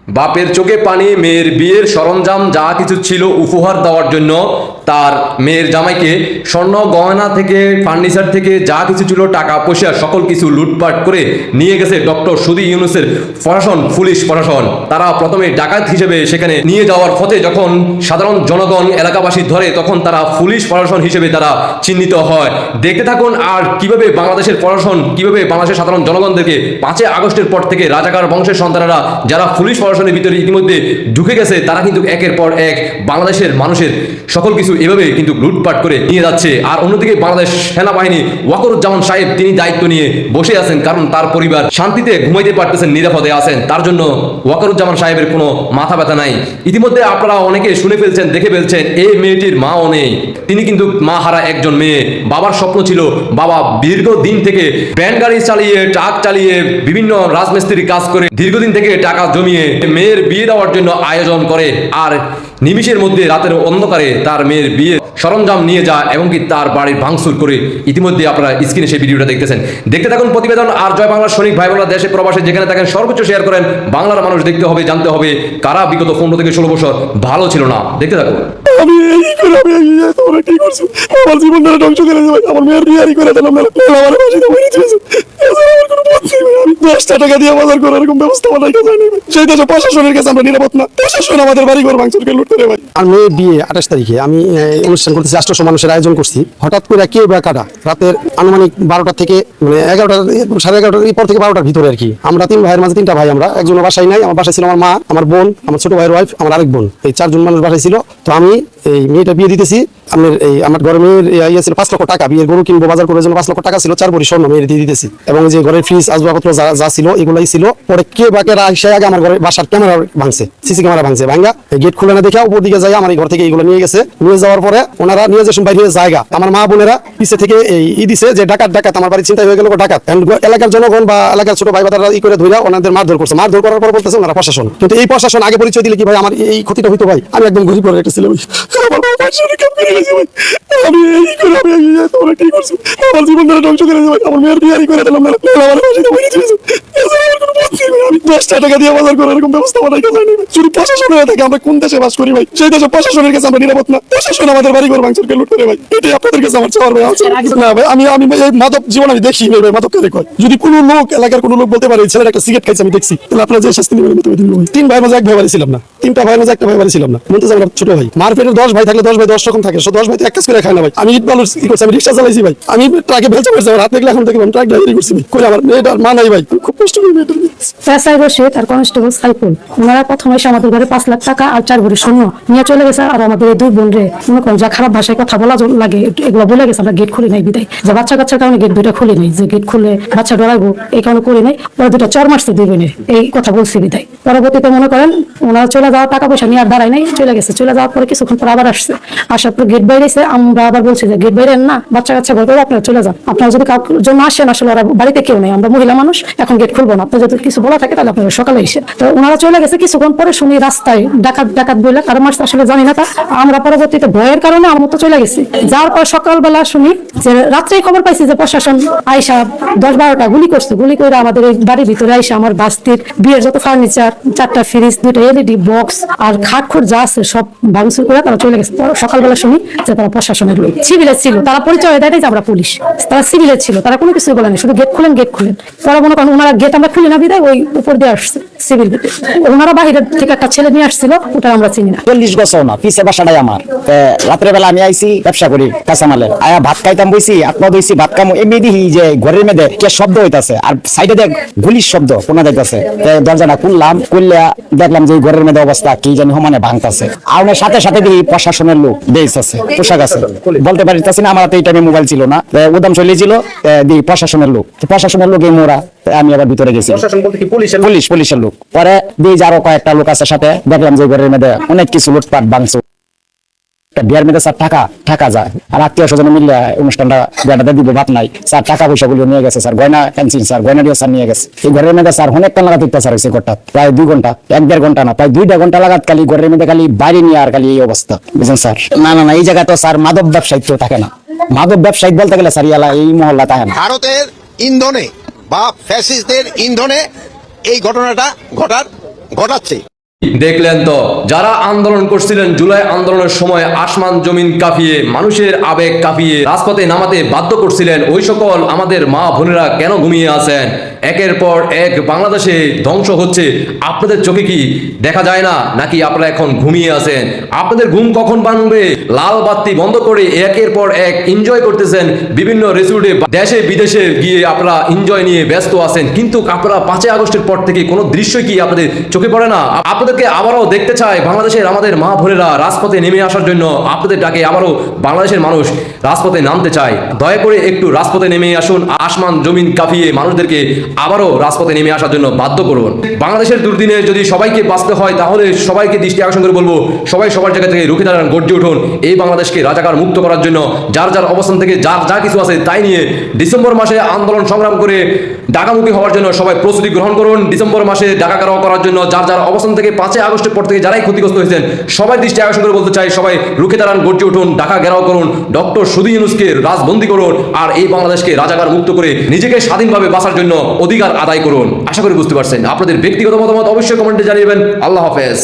বাপের চোখে পানি, মেয়ের বিয়ের সরঞ্জাম যা কিছু ছিল উপহার দেওয়ার জন্য তার মেয়ের জামাইকে স্বর্ণ গয়না থেকে ফার্নিচার থেকে যা কিছু ছিল টাকা পয়সা সকল কিছু লুটপাট করে নিয়ে গেছে ডক্টর সুদী ইউনূসের প্রশাসন, পুলিশ প্রশাসন। তারা প্রথমে ডাকাত হিসেবে সেখানে নিয়ে যাওয়ার পথে যখন সাধারণ জনগণ এলাকাবাসী ধরে তখন তারা পুলিশ প্রশাসন হিসেবে তারা চিহ্নিত হয়। দেখতে থাকুন আর কিভাবে বাংলাদেশের প্রশাসন কিভাবে বাংলাদেশের সাধারণ জনগণদেরকে 5 আগস্টের পর থেকে রাজাকার বংশের সন্তানেরা যারা পুলিশ প্রশাসনের ভিতরে ইতিমধ্যে ঢুকে গেছে তারা কিন্তু একের পর এক বাংলাদেশের মানুষের সকল কিছু এভাবে কিন্তু লুটপাট করে নিয়ে যাচ্ছে। আর অন্যদিকে বাংলাদেশ সেনাবাহিনী ওয়াকারুজ্জামান সাহেব তিনি দায়িত্ব নিয়ে বসে আছেন, কারণ তার পরিবার শান্তিতে ঘুমাইতে পারতেছেন, নিরাপদে আছেন। তার জন্য ওয়াকারুজ্জামান সাহেবের কোনো মাথা ব্যথা নাই। ইতিমধ্যে আপনারা অনেকে শুনে ফেলছেন, দেখে ফেলছেন এই মেয়েটির মাও নেই, তিনি কিন্তু মা হারা একজন মেয়ে। বাবার স্বপ্ন ছিল, বাবা দীর্ঘদিন থেকে ভ্যান গাড়ি চালিয়ে ট্রাক চালিয়ে বিভিন্ন রাজমিস্ত্রি কাজ করে দীর্ঘদিন থেকে টাকা জমিয়ে মেয়ের বিয়ে দেওয়ার জন্য আয়োজন করে, আর নিমিষের মধ্যে রাতের অন্ধকারে তার মেয়ের বিয়ে সরঞ্জাম নিয়ে যায় এবং কি তার বাড়ির ভাঙচুর করে। ইতিমধ্যে আপনারা স্ক্রিনে সেই ভিডিওটা দেখতেছেন। দেখতে থাকুন প্রতিবেদন। আর জয় বাংলার সৈনিক ভাই বোনেরা দেশে প্রবাসে যেখানে থাকেন সর্বোচ্চ শেয়ার করেন। বাংলার মানুষ দেখতে হবে, জানতে হবে কারা বিগত 15 থেকে 16 বছর ভালো ছিল না। দেখতে থাকুন। আমি এই করে তোমরা কি করছো? আমার জীবনটা ধ্বংস করে দেবে। আমার মেয়ের বিয়ে করে দিলাম, আমার বাসিতে মেরে দিয়েছে। আমার কোনো পথ নেই। আমি 10টা টাকা দিয়ে বাজার করার এরকম ব্যবস্থা আমার কাছে নেই। সেই দেশে প্রশাসনের কাছে আমরা নিরাপদ না। প্রশাসন আমাদের বাড়ি ঘর ভাঙচুর করে লুট করে ভাই। আর মেয়ের বিয়ে 28 তারিখে আমি অনুষ্ঠান করতেছি, 800 মানুষের আয়োজন করছি। হঠাৎ করে কে বা কাটা রাতের আনুমানিক 12টা থেকে মানে 11টা 11:30 পর থেকে 12টার ভিতরে আর কি। আমরা 3 ভাইয়ের মাঝে 3টা ভাই, আমরা একজন বাসায় নাই। আমার বাসায় ছিল আমার মা, আমার বোন, আমার ছোট ভাইয়ের ওয়াইফ, আমার আরেক বোন, এই 4 জন মানুষ বাসায় ছিল। তো আমি এই মেয়েটা বিয়ে দিতেছি। আমার ঘরে মেয়ের ইয়ে ছিল 5 লক্ষ টাকা, বিয়ের গরু কিনবো বাজার করার জন্য 5 লক্ষ টাকা ছিল, 4 ভরি স্বর্ণ মেয়ের দিয়ে দিতেছি। এবং যে ঘরের ফ্রিজ আসবাবপত্র যা ছিল এগুলাই ছিল। পরে কে বা কেরা এসে আগে আমার ঘরে বাসার ক্যামেরা ভাঙছে, সিসি ক্যামেরা ভাঙছে। ভাঙা গেট খুলে না দেখে উপর দিকে যাই আমার এই ঘর থেকে এগুলো নিয়ে গেছে। নিয়ে যাওয়ার পরে ওনারা নিয়ে যাচ্ছেন বাইরে জায়গা। আমার মা বোনেরা পিছে থেকে এই দিছে যে ডাকাত ডাকাত, আমার বাড়ি চিন্তাই হয়ে গেল ডাকাত। এলাকার জনগণ বা এলাকার ছোট ভাই বাতারা ই করে ধরে ওনাদের মারধর করছে। মারধর করার পর বলতেছে ওনারা প্রশাসন। কিন্তু এই প্রশাসন আগে পরিচয় দিলে কি ভাই আমার এই ক্ষতিটা হইতো ভাই? আমি একদম গরিব ঘরের একটা ছেলে ভাই। আমি এই করে তোমরা কি করছো? আমার জীবনটা ধ্বংস করে দেবে। আমার মেয়ের বিয়ে করে দিলাম, আমার বাসিতে মেরে দিয়েছে। আমি 10টা টাকা দিয়ে বাজার করার এরকম ব্যবস্থা আমার কাছে নেই। যদি প্রশাসন হয়ে থাকে আমরা কোন দেশে বাস করি ভাই? সেই দেশে প্রশাসনের কাছে আমরা নিরাপদ না। প্রশাসন আমাদের বাড়ি ঘর ভাঙচুর করে লুট করে ভাই। এটাই আপনাদের কাছে আমার চাওয়ার ভাই। না ভাই, আমি এই মাদক জীবন আমি দেখি ভাই। মাদক কে কয়? যদি কোনো লোক এলাকার কোনো লোক বলতে পারে ছেলেটা একটা সিগারেট খাইছে আমি দেখছি, তাহলে আপনারা যে শাস্তি নেবেন তুমি দিন ভাই। 3 ভাইয়ের মাঝে 1 ভাই বাড়ি ছিলাম না, 3টা ভাইয়ের মাঝে 1টা ভাই বাড়ি ছিলাম না। বলতে চাই ছোট ভাই মারপেটের 10 ভাই থাকলে 10 ভাই 10 রকম থাকে। 10 ভাই তো এক কাজ করে খায় না ভাই। আমি ইট বালুর কি করছি, আমি রিক্সা চালাইছি ভাই। আমি ট্রাকে ভেলচা করছি, আমার হাত দেখলে এখন দেখলাম ট্রাক ড্রাইভারি করছি ভাই। করে আমার মেয়েটার মা নাই ভাই, খুব কষ্ট করে মেয়েটার পেশায় বসে তার কনস্টেবল সাইফুল ওনারা প্রথমে এসে আমাদের ঘরে 5 লাখ টাকা আর 4 ভরি স্বর্ণ নিয়ে চলে গেছে। আর আমাদের এই 2 বোন রে মনে করেন যা খারাপ ভাষায় কথা বলা লাগে এগুলো বলে গেছে। আমরা গেট খুলে নাই বিদায়, যে বাচ্চা কাচ্চার কারণে গেট 2টা খুলে নাই, যে গেট খুলে বাচ্চা ডরাইবো এই কারণে করে নাই। ওরা 2টা চর মারছে 2 বোনের, এই কথা বলছি বিদায়। পরবর্তীতে মনে করেন ওনারা চলে যাওয়া টাকা পয়সা নিয়ে আর দাঁড়ায় নাই, চলে গেছে। চলে যাওয়ার পরে কিছুক্ষণ পর আবার আসছে। আসার পর গেট বাইরেছে। আমরা আবার বলছি যে গেট বাইরে না, বাচ্চা কাচ্চা ভয় করে আপনারা চলে যান। আপনারা যদি কাউর জন্য আসেন, আসলে ওরা বাড়িতে কেউ নেই, আমরা মহিলা মানুষ, এখন গেট খুলবো না। আপনার যদি কিছু বলা থাকে তাহলে আপনারা সকালে এসে। তো ওনারা চলে গেছে। কিছুক্ষণ পরে শুনি রাস্তায় ডাকাত ডাকাত বলে কারো মারছে, আসলে জানি না তা। আমরা পরবর্তীতে ভয়ের কারণে আমার মতো চলে গেছি। যার পর সকালবেলা শুনি যে রাত্রেই খবর পাইছি যে প্রশাসন আইসা 10-12টা গুলি করছে। গুলি করে আমাদের এই বাড়ির ভিতরে আইসা আমার বাস্তির বিয়ের যত ফার্নিচার, 4টা ফ্রিজ, 2টা এলইডি বক্স আর খাট খুট যা আছে সব ভাঙচুর করে তারা চলে গেছে। সকালবেলা শুনি যে তারা প্রশাসনের লোক, সিভিলের ছিল। তারা পরিচয় দেয় যে আমরা পুলিশ, তারা সিভিলের ছিল। তারা কোনো কিছু বলেনি, শুধু গেট খুলেন গেট খুলেন। তারা মনে করেন ওনারা গেট আমরা খুলি না বিদায় ওই উপর দিয়ে আসছে সিভিল। ওনারা বাহিরের থেকে একটা ছেলে নিয়ে আসছিল, ওটা আমরা চিনি না। 40 বছর না পিছে বাসাটাই আমার। রাত্রে বেলা আমি আইছি ব্যবসা করি কাঁচামালের, আয়া ভাত খাইতাম বইছি, আত্মা দইছি ভাত কামো এমনি দেখি যে ঘরের মেয়েদের কে শব্দ হইতাছে আর সাইডে দেখ গুলির শব্দ কোনা যাইতাছে। দরজাটা খুললাম, খুললে দেখলাম যে ঘরের মেয়েদের অবস্থা কি জানি সমানে ভাঙতাছে। আর সাথে সাথে দেখি প্রশাসনের লোক বেশ আছে, পোশাক আছে, বলতে পারিতাছি না। আমার এই টাইমে মোবাইল ছিল না, উদাম চলে ছিল। দেখি প্রশাসনের লোক, প্রশাসনের লোক এই মোরা। আমি আবার ভিতরে গেছি, পুলিশের লোক। পরে দিয়ে আরো কয়েকটা লোক আছে সাথে, দেখলাম যে ঘরের মধ্যে অনেক কিছু লুটপাট ভাঙছে। বিয়ার মধ্যে স্যার টাকা যায়, আর আত্মীয় স্বজন মিললে অনুষ্ঠানটা বেটাতে দিব ভাত নাই। স্যার টাকা পয়সা গুলো নিয়ে গেছে, স্যার গয়না ফ্যান্সিং স্যার গয়না দিয়ে স্যার নিয়ে গেছে। এই ঘরের মধ্যে স্যার অনেক টাকা লাগাত অত্যাচার হয়েছে। ঘরটা প্রায় 2 ঘন্টা, 1-1.5 ঘন্টা না, প্রায় 2টা ঘন্টা লাগাত খালি ঘরের মধ্যে খালি বাইরে নিয়ে আর খালি এই অবস্থা, বুঝছেন স্যার? না এই জায়গায় তো স্যার মাদক ব্যবসায়িক তো থাকে না। মাদক ব্যবসায়িক বলতে গেলে স্যার ইয়ালা এই মহল্লা থাকে না। ভারতের ইন্ধনে বা ফ্যাসিস্টদের ইন্ধনে এই ঘটনাটা ঘটাচ্ছে। দেখলেন তো, যারা আন্দোলন করছিলেন জুলাই আন্দোলনের সময় আসমান জমিন কাঁপিয়ে, মানুষের আবেগ কাঁপিয়ে রাজপথে নামাতে বাধ্য করছিলেন, ওই সকল আমাদের মা বোনেরা কেন ঘুমিয়ে আছেন? একের পর এক বাংলাদেশে ধ্বংস হচ্ছে, আপনাদের চোখে কি দেখা যায় না? নাকি আপনারা এখন ঘুমিয়ে আছেন? আপনাদের ঘুম কখন ভাঙবে? লাল বাতি বন্ধ করে একের পর এক এনজয় করতেছেন, বিভিন্ন রিসোর্টে দেশে বিদেশে গিয়ে আপনারা এনজয় নিয়ে ব্যস্ত আছেন, কিন্তু আপনারা 5ই আগস্টের পর থেকে কোনো দৃশ্য কি আপনাদের চোখে পড়ে না? আপনাদেরকে আবারও দেখতে চায় বাংলাদেশের আমাদের মা বোনেরা রাজপথে নেমে আসার জন্য। আপনাদের ডাকে আবারও বাংলাদেশের মানুষ রাজপথে নামতে চায়। দয়া করে একটু রাজপথে নেমে আসুন, আসমান জমিন কাঁপিয়ে মানুষদেরকে আবারও রাজপথে নেমে আসার জন্য বাধ্য করুন। বাংলাদেশের দুর্দিনে যদি সবাইকে বাঁচতে হয়, তাহলে সবাইকে দৃষ্টি আকর্ষণ করে বলবো, সবাই সবার জায়গা থেকে রুখে দাঁড়ান, গর্জে উঠুন। এই বাংলাদেশকে রাজাকার মুক্ত করার জন্য যার যার অবস্থান থেকে যার যা কিছু আছে তাই নিয়ে ডিসেম্বর মাসে আন্দোলন সংগ্রাম করে ঢাকামুখী হওয়ার জন্য সবাই প্রস্তুতি গ্রহণ করুন। ডিসেম্বর মাসে ঢাকা ঘেরাও করার জন্য যার যার অবস্থান থেকে 5ই আগস্টের পর থেকে যারাই ক্ষতিগ্রস্ত হয়েছেন সবাই দৃষ্টি আকর্ষণ করে বলতে চাই, সবাই রুখে দাঁড়ান, গর্জে উঠুন, ঢাকা ঘেরাও করুন, ডক্টর সুধী ইউনূসকে রাজবন্দী করুন, আর এই বাংলাদেশকে রাজাকার মুক্ত করে নিজেকে স্বাধীনভাবে বাঁচার জন্য অধিকার আদায় করুন। আশা করি বুঝতে পারছেন। আপনাদের ব্যক্তিগত মতামত অবশ্যই কমেন্টে জানিয়ে দেবেন। আল্লাহ হাফেজ।